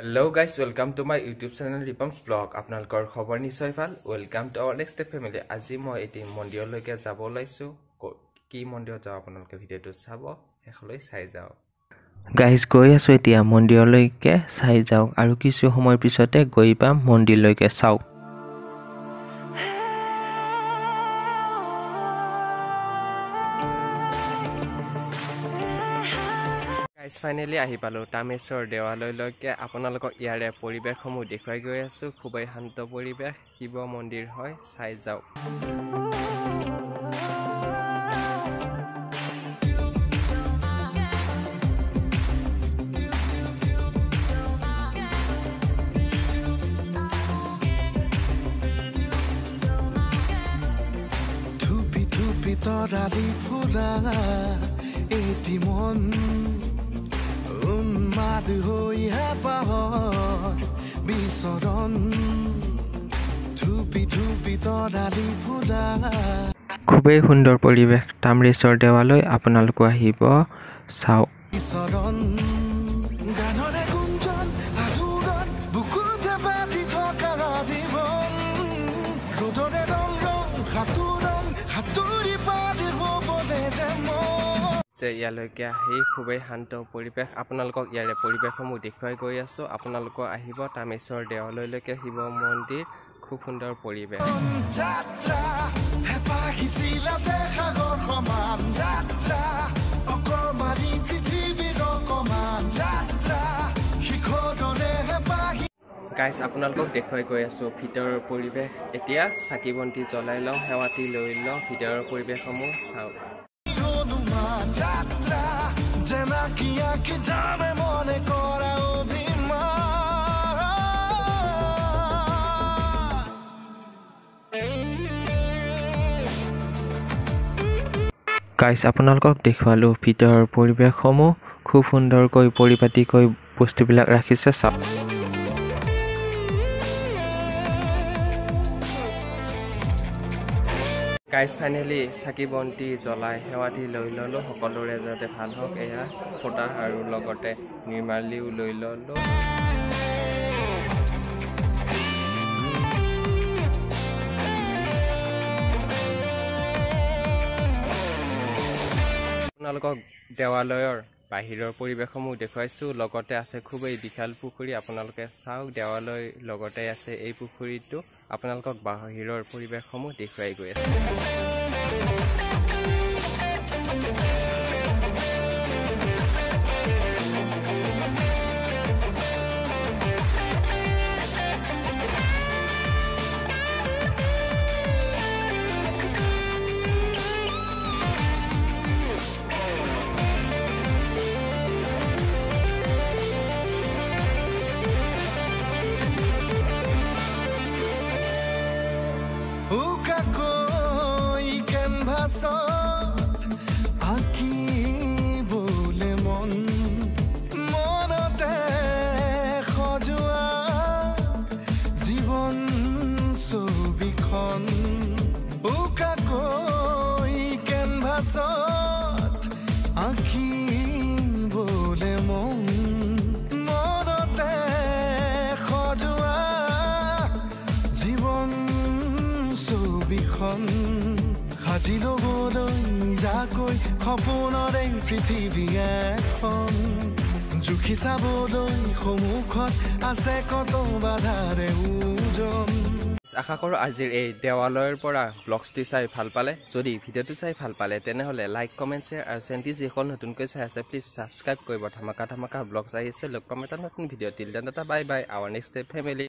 Hello guys, welcome to my YouTube channel Ripam's Vlog. আপোনালোকৰ খবৰ নিশ্চয় ভাল। Welcome to our next family. আজি মই এটি মন্দিৰলৈকে যাব ওলাইছো। কি মন্দিৰত যাও আপোনালোকে ভিডিওটো চাব, হেখলৈ চাই যাওক। গাইস গৈ আছো এতিয়া মন্দিৰলৈকে চাই যাওক আৰু কিছু সময়ৰ পিছতে গৈ পাম মন্দিৰলৈকে চাওক। Guys, finally ahi palo Tameswar দেৱালয়লৈকে আপোনালোকক ইয়াৰে পৰিবেশসমূহ দেখুৱাই গৈ আছো। খুবই শান্ত পৰিবেশ, শিৱ মন্দিৰ হয়, চাই যাওক। থুপি থুপি তৰালি ফুৰা এটি মন উন্মাদ হৈ পাহৰ বিচৰণ থুপি থুপি তৰালি ফুৰা। খুবই সুন্দৰ পৰিবেশ তামৰেশ্বৰ দেৱালয়, আপোনালোক আহিব চাওক। বিচৰণ গানৰে গুঞ্জন আলোড়ন বুকুতে বাজি থকা জীৱন ৰ'দৰে ৰং ৰং সাতুৰি পাৰি হ'বলে যে ইয়ালৈকে আহি খুবই শান্ত পৰিবেশ, আপোনালোকক ইয়াৰে পৰিবেশসমূহ দেখুৱাই গৈ আছো। আপোনালোক আহিব তামেশ্বৰ দেৱালয়লৈকে, শিৱ মন্দিৰ, খুব সুন্দৰ পৰিবেশ। যাত্ৰা হেপাহিছিলা দেখাগৰ সমান যাত্ৰা অকমানি পৃথিৱীৰ অকমান যাত্ৰা শিখৰৰে হেপাহি। গাইজ আপোনালোকক দেখুৱাই গৈ আছো ভিতৰৰ পৰিবেশ। এতিয়া চাকি বন্তি জ্বলাই লওঁ, সেৱাতি লৈ লওঁ, ভিতৰৰ পৰিবেশসমূহ চাওক। যাত্ৰা জেনাকি আঁকি যাবে মনে কৰা অভিমান। গাইজ আপোনালোকক দেখুৱালো ভিতৰৰ পৰিবেশসমূহ, খুব সুন্দৰকৈ পৰিপাটিকৈ বস্তুবিলাক ৰাখিছে চাওক। গাইজ ফাইনেলি চাকি বন্তি জ্বলাই সেৱাতি লৈ ললো, সকলোৰে যাতে ভাল হওক এয়া ফটা আৰু লগতে নিৰ্মালিও লৈ ললো। আপোনালোকক দেৱালয়ৰ বাহিৰৰ পৰিবেশসমূহ দেখুৱাইছো, লগতে আছে খুবেই বিশাল পুখুৰী, আপোনালোকে চাওক। দেৱালয় লগতে আছে এই পুখুৰীটো, আপোনালোকক বাহিৰৰ পৰিবেশসমূহ দেখুৱাই গৈ আছে। আঁকিবলে মন মনতে সজোৱা জীৱন ছবিখন উকাকৈ কেনভাছত আঁকিবলে মন মনতে সজোৱা জীৱন ছবিখন সাজি ল'বলৈ যাকৈ সপোনৰে পৃথিৱী এখন জুখি চাবলৈ সন্মুখত আছে কত বাধাৰে ওজন। আশা কৰোঁ আজিৰ এই দেৱালয়ৰ পৰা ব্লগছটি চাই ভাল পালে। যদি ভিডিঅ'টো চাই ভাল পালে তেনেহ'লে লাইক কমেণ্ট শ্বেয়াৰ আৰু চেনেলটি যিসকল নতুনকৈ চাই আছে প্লিজ ছাবস্ক্ৰাইব কৰিব। ধামাকা ব্লগছ আহি আছে, লগ পাম এটা নতুন video'. Till then tata, bye bye, our next family.